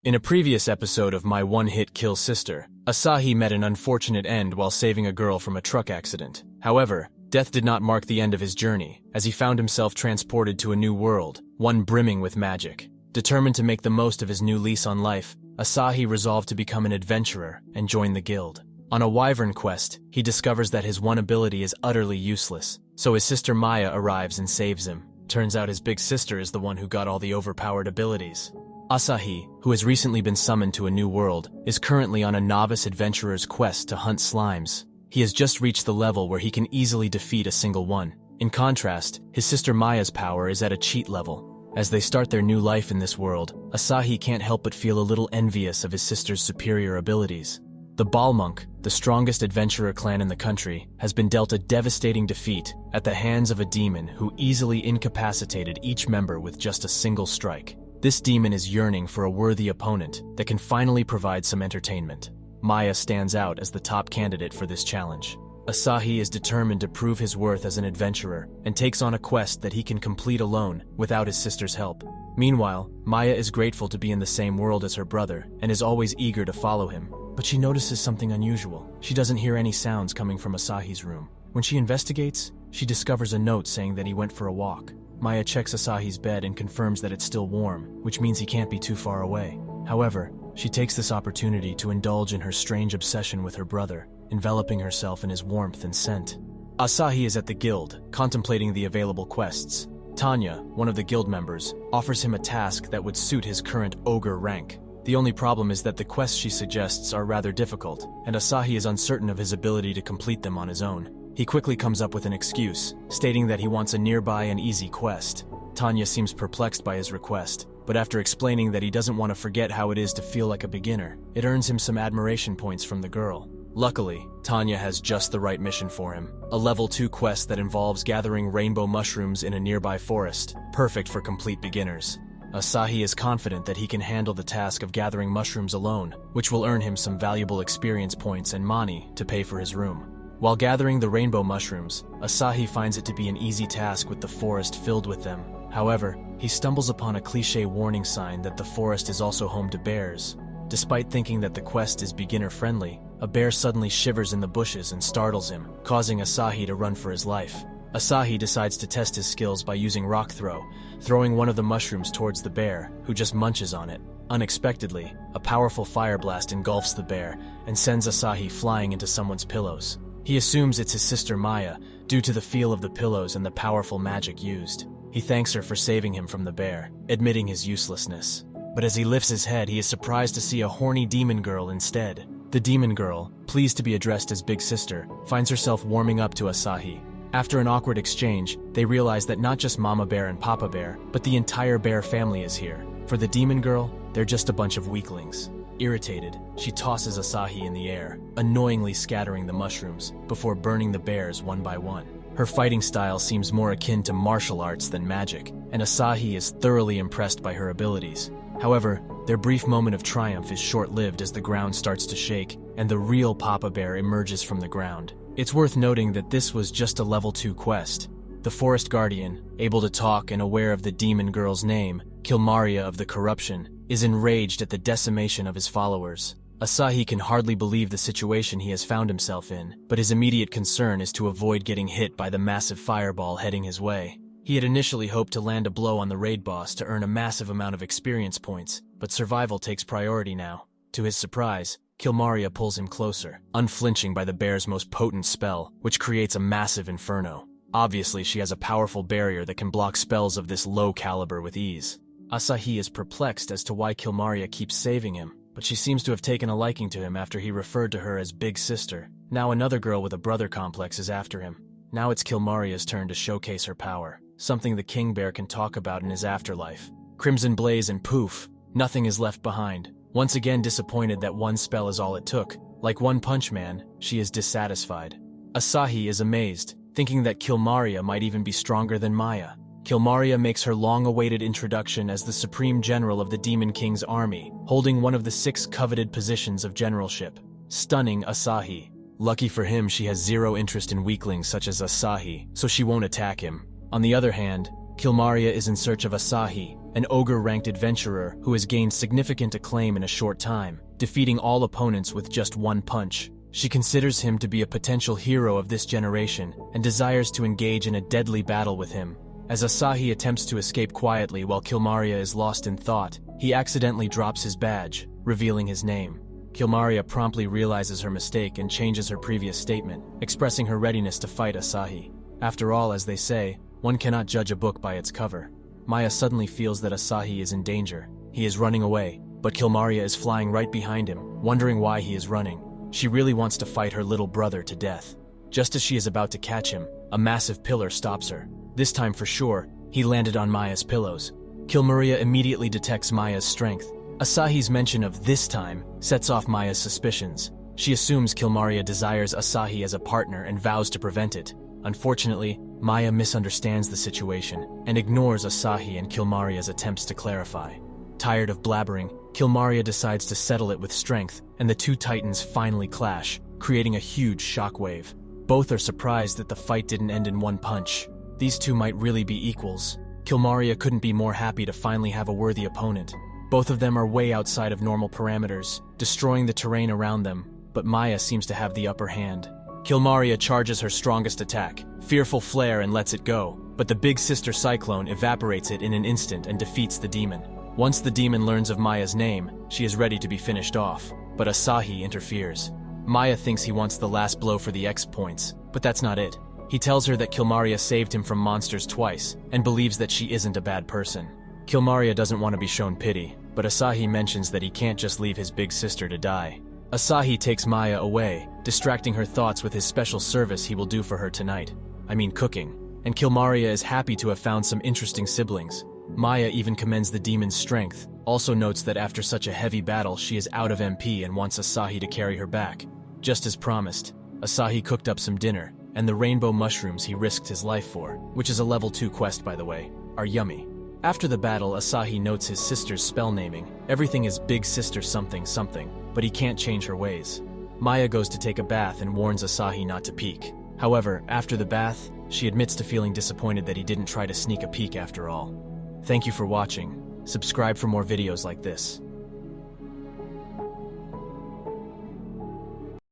In a previous episode of My One-Hit Kill Sister, Asahi met an unfortunate end while saving a girl from a truck accident. However, death did not mark the end of his journey, as he found himself transported to a new world, one brimming with magic. Determined to make the most of his new lease on life, Asahi resolved to become an adventurer and join the guild. On a wyvern quest, he discovers that his one ability is utterly useless, so his sister Maya arrives and saves him. Turns out his big sister is the one who got all the overpowered abilities. Asahi, who has recently been summoned to a new world, is currently on a novice adventurer's quest to hunt slimes. He has just reached the level where he can easily defeat a single one. In contrast, his sister Maya's power is at a cheat level. As they start their new life in this world, Asahi can't help but feel a little envious of his sister's superior abilities. The Balmonk, the strongest adventurer clan in the country, has been dealt a devastating defeat at the hands of a demon who easily incapacitated each member with just a single strike. This demon is yearning for a worthy opponent that can finally provide some entertainment. Maya stands out as the top candidate for this challenge. Asahi is determined to prove his worth as an adventurer and takes on a quest that he can complete alone without his sister's help. Meanwhile, Maya is grateful to be in the same world as her brother and is always eager to follow him. But she notices something unusual. She doesn't hear any sounds coming from Asahi's room. When she investigates, she discovers a note saying that he went for a walk. Maya checks Asahi's bed and confirms that it's still warm, which means he can't be too far away. However, she takes this opportunity to indulge in her strange obsession with her brother, enveloping herself in his warmth and scent. Asahi is at the guild, contemplating the available quests. Tanya, one of the guild members, offers him a task that would suit his current ogre rank. The only problem is that the quests she suggests are rather difficult, and Asahi is uncertain of his ability to complete them on his own. He quickly comes up with an excuse, stating that he wants a nearby and easy quest. Tanya seems perplexed by his request, but after explaining that he doesn't want to forget how it is to feel like a beginner, it earns him some admiration points from the girl. Luckily, Tanya has just the right mission for him, a level 2 quest that involves gathering rainbow mushrooms in a nearby forest, perfect for complete beginners. Asahi is confident that he can handle the task of gathering mushrooms alone, which will earn him some valuable experience points and money to pay for his room. While gathering the rainbow mushrooms, Asahi finds it to be an easy task with the forest filled with them. However, he stumbles upon a cliché warning sign that the forest is also home to bears. Despite thinking that the quest is beginner-friendly, a bear suddenly shivers in the bushes and startles him, causing Asahi to run for his life. Asahi decides to test his skills by using rock throw, throwing one of the mushrooms towards the bear, who just munches on it. Unexpectedly, a powerful fire blast engulfs the bear and sends Asahi flying into someone's pillows. He assumes it's his sister Maya, due to the feel of the pillows and the powerful magic used. He thanks her for saving him from the bear, admitting his uselessness. But as he lifts his head, he is surprised to see a horny demon girl instead. The demon girl, pleased to be addressed as Big Sister, finds herself warming up to Asahi. After an awkward exchange, they realize that not just Mama Bear and Papa Bear, but the entire bear family is here. For the demon girl, they're just a bunch of weaklings. Irritated, she tosses Asahi in the air, annoyingly scattering the mushrooms before burning the bears one by one. Her fighting style seems more akin to martial arts than magic, and Asahi is thoroughly impressed by her abilities. However, their brief moment of triumph is short-lived as the ground starts to shake and the real Papa Bear emerges from the ground. It's worth noting that this was just a level 2 quest. The Forest Guardian, able to talk and aware of the demon girl's name, Kilmaria of the Corruption, is enraged at the decimation of his followers. Asahi can hardly believe the situation he has found himself in, but his immediate concern is to avoid getting hit by the massive fireball heading his way. He had initially hoped to land a blow on the raid boss to earn a massive amount of experience points, but survival takes priority now. To his surprise, Kilmaria pulls him closer, unflinching by the bear's most potent spell, which creates a massive inferno. Obviously, she has a powerful barrier that can block spells of this low caliber with ease. Asahi is perplexed as to why Kilmaria keeps saving him, but she seems to have taken a liking to him after he referred to her as Big Sister. Now another girl with a brother complex is after him. Now it's Kilmaria's turn to showcase her power, something the King Bear can talk about in his afterlife. Crimson blaze and poof, nothing is left behind. Once again disappointed that one spell is all it took, like One Punch Man, she is dissatisfied. Asahi is amazed, thinking that Kilmaria might even be stronger than Maya. Kilmaria makes her long-awaited introduction as the Supreme General of the Demon King's army, holding one of the 6 coveted positions of generalship, stunning Asahi. Lucky for him, she has zero interest in weaklings such as Asahi, so she won't attack him. On the other hand, Kilmaria is in search of Asahi, an ogre-ranked adventurer who has gained significant acclaim in a short time, defeating all opponents with just one punch. She considers him to be a potential hero of this generation and desires to engage in a deadly battle with him. As Asahi attempts to escape quietly while Kilmaria is lost in thought, he accidentally drops his badge, revealing his name. Kilmaria promptly realizes her mistake and changes her previous statement, expressing her readiness to fight Asahi. After all, as they say, one cannot judge a book by its cover. Maya suddenly feels that Asahi is in danger. He is running away, but Kilmaria is flying right behind him, wondering why he is running. She really wants to fight her little brother to death. Just as she is about to catch him, a massive pillar stops her. This time for sure, he landed on Maya's pillows. Kilmaria immediately detects Maya's strength. Asahi's mention of "this time" sets off Maya's suspicions. She assumes Kilmaria desires Asahi as a partner and vows to prevent it. Unfortunately, Maya misunderstands the situation and ignores Asahi and Kilmaria's attempts to clarify. Tired of blabbering, Kilmaria decides to settle it with strength, and the two titans finally clash, creating a huge shockwave. Both are surprised that the fight didn't end in one punch. These two might really be equals. Kilmaria couldn't be more happy to finally have a worthy opponent. Both of them are way outside of normal parameters, destroying the terrain around them, but Maya seems to have the upper hand. Kilmaria charges her strongest attack, Fearful Flare, and lets it go, but the big sister Cyclone evaporates it in an instant and defeats the demon. Once the demon learns of Maya's name, she is ready to be finished off, but Asahi interferes. Maya thinks he wants the last blow for the X points, but that's not it. He tells her that Kilmaria saved him from monsters twice, and believes that she isn't a bad person. Kilmaria doesn't want to be shown pity, but Asahi mentions that he can't just leave his big sister to die. Asahi takes Maya away, distracting her thoughts with his special service he will do for her tonight. I mean cooking. And Kilmaria is happy to have found some interesting siblings. Maya even commends the demon's strength, also notes that after such a heavy battle she is out of MP and wants Asahi to carry her back. Just as promised, Asahi cooked up some dinner, and the rainbow mushrooms he risked his life for, which is a level 2 quest by the way, are yummy. After the battle, Asahi notes his sister's spell naming. Everything is Big Sister something something, but he can't change her ways. Maya goes to take a bath and warns Asahi not to peek. However, after the bath, she admits to feeling disappointed that he didn't try to sneak a peek after all. Thank you for watching. Subscribe for more videos like this.